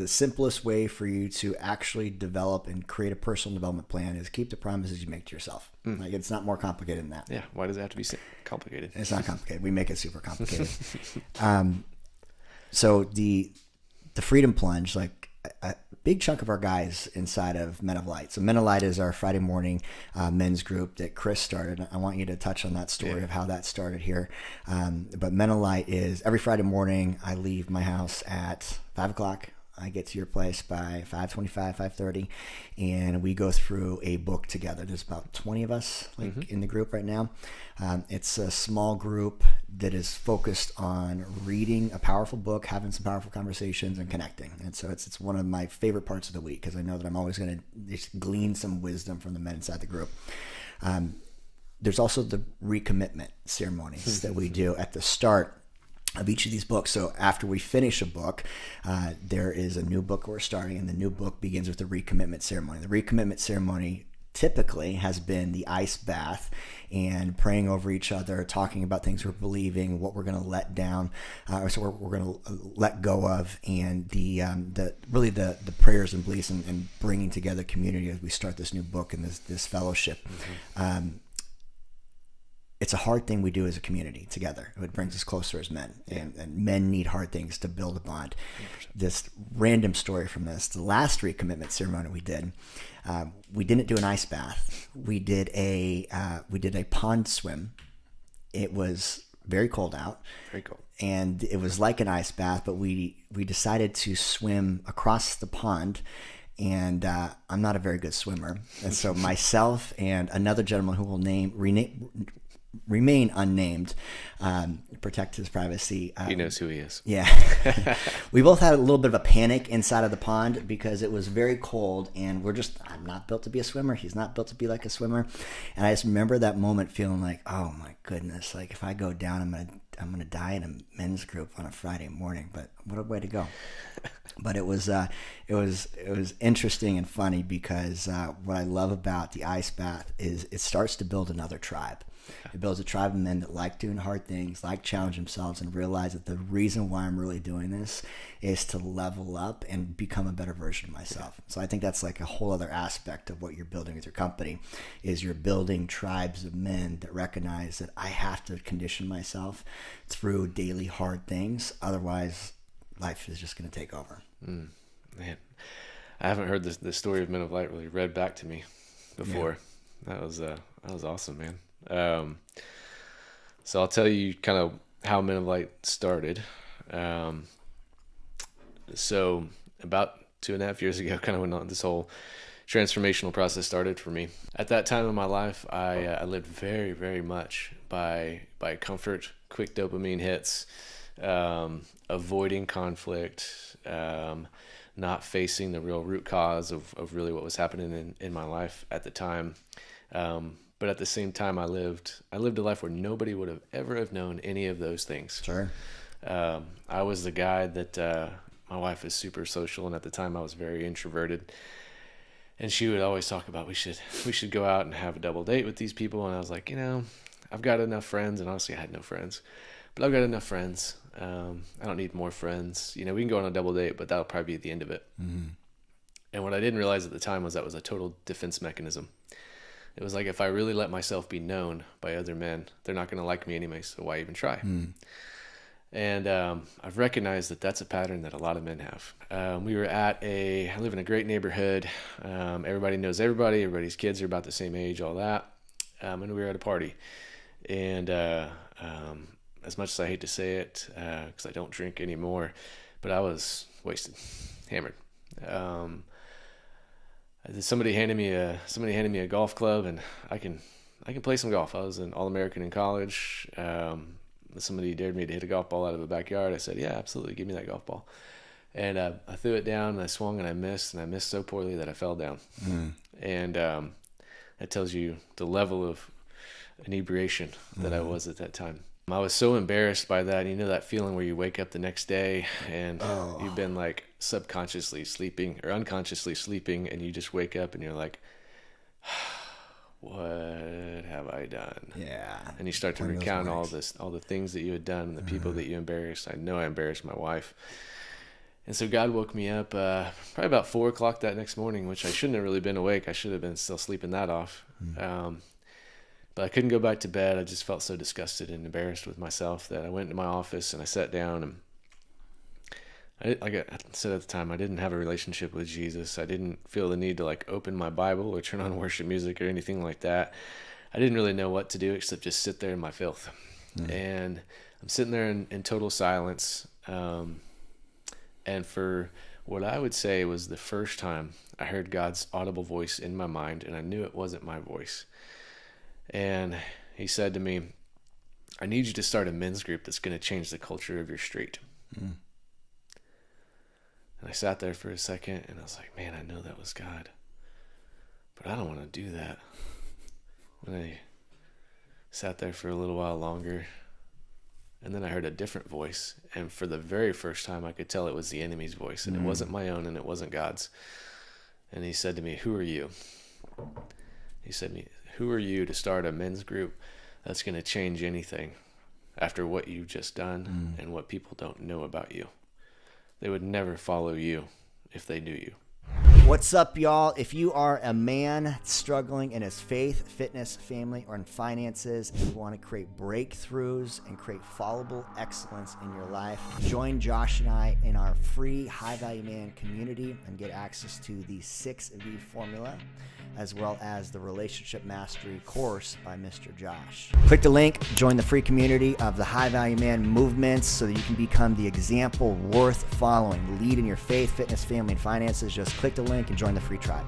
the simplest way for you to actually develop and create a personal development plan is keep the promises you make to yourself. Like, it's not more complicated than that. Yeah. Why does it have to be complicated? It's not complicated. We make it super complicated. So the Freedom Plunge, like a big chunk of our guys inside of Men of Light. So Men of Light is our Friday morning men's group that Chris started. I want you to touch on that story of how that started here. But Men of Light is every Friday morning. I leave my house at 5 o'clock. I get to your place by 5:25, 5:30, and we go through a book together. There's about 20 of us in the group right now. It's a small group that is focused on reading a powerful book, having some powerful conversations, and connecting. And so it's one of my favorite parts of the week, because I know that I'm always going to glean some wisdom from the men inside the group. There's also the recommitment ceremonies that we do at the start of each of these books. So after we finish a book, there is a new book we're starting, and the new book begins with the recommitment ceremony. The recommitment ceremony typically has been the ice bath and praying over each other, talking about things we're believing, what we're going to let down, or so we're going to let go of, and the prayers and beliefs and bringing together community as we start this new book and this fellowship. It's a hard thing we do as a community together. It brings us closer as men, and men need hard things to build a bond. 100%. This random story from this, the last recommitment ceremony we did, we didn't do an ice bath. We did a pond swim. It was very cold out. Very cold. And it was like an ice bath, but we decided to swim across the pond. And I'm not a very good swimmer. And so myself and another gentleman who will remain unnamed, protect his privacy. He knows who he is. Yeah. We both had a little bit of a panic inside of the pond because it was very cold, and I'm not built to be a swimmer. He's not built to be like a swimmer. And I just remember that moment feeling like, oh my goodness, like if I go down, I'm gonna die in a men's group on a Friday morning. But what a way to go. But it was interesting and funny because what I love about the ice bath is it starts to build another tribe. It builds a tribe of men that like doing hard things, like challenge themselves, and realize that the reason why I'm really doing this is to level up and become a better version of myself. So I think that's like a whole other aspect of what you're building with your company, is you're building tribes of men that recognize that I have to condition myself through daily hard things. Otherwise, life is just going to take over. Man, I haven't heard the story of Men of Light really read back to me before. Yeah. That was awesome, man. So I'll tell you kind of how Men of Light started. So about 2.5 years ago, kind of when this whole transformational process started for me. At that time in my life, I lived very, very much by comfort, quick dopamine hits, avoiding conflict, not facing the real root cause of really what was happening in my life at the time. But at the same time, I lived a life where nobody would have ever have known any of those things. Sure. I was the guy that my wife is super social, and at the time I was very introverted. And she would always talk about we should go out and have a double date with these people. And I was like, I've got enough friends, and honestly I had no friends, but I've got enough friends. I don't need more friends. We can go on a double date, but that'll probably be the end of it. Mm-hmm. And what I didn't realize at the time was that was a total defense mechanism. It was like, if I really let myself be known by other men, they're not going to like me anyway, so why even try? Mm. And I've recognized that that's a pattern that a lot of men have. I live in a great neighborhood. Everybody knows everybody. Everybody's kids are about the same age, all that. And we were at a party. And as much as I hate to say it, because I don't drink anymore, but I was wasted, hammered. Somebody handed me a golf club, and I can play some golf. I was an All-American in college. Somebody dared me to hit a golf ball out of a backyard. I said, yeah, absolutely, give me that golf ball. And I threw it down, and I swung, and I missed so poorly that I fell down. Mm. And that tells you the level of inebriation that I was at that time. I was so embarrassed by that. That feeling where you wake up the next day and you've been like subconsciously sleeping or unconsciously sleeping, and you just wake up and you're like, what have I done? Yeah. And you start to recount all the things that you had done and the people that you embarrassed. I know I embarrassed my wife. And so God woke me up probably about 4 o'clock that next morning, which I shouldn't have really been awake. I should have been still sleeping that off. But I couldn't go back to bed. I just felt so disgusted and embarrassed with myself that I went to my office and I sat down. And like I said at the time, I didn't have a relationship with Jesus. I didn't feel the need to like open my Bible or turn on worship music or anything like that. I didn't really know what to do except just sit there in my filth. And I'm sitting there in total silence. And for what I would say was the first time I heard God's audible voice in my mind, and I knew it wasn't my voice. And he said to me, I need you to start a men's group that's going to change the culture of your street. And I sat there for a second, and I was like, man, I know that was God, but I don't want to do that. And I sat there for a little while longer, and then I heard a different voice. And for the very first time, I could tell it was the enemy's voice. And it wasn't my own, and it wasn't God's. And he said to me, who are you? He said to me, who are you to start a men's group that's going to change anything after what you've just done and what people don't know about you? They would never follow you if they knew you. What's up, y'all? If you are a man struggling in his faith, fitness, family, or in finances, and you want to create breakthroughs and create followable excellence in your life, join Josh and I in our free High Value Man community and get access to the 6V formula, as well as the Relationship Mastery course by Mr. Josh. Click the link, join the free community of the High Value Man movements so that you can become the example worth following. Lead in your faith, fitness, family, and finances. Just click the link and join the free tribe.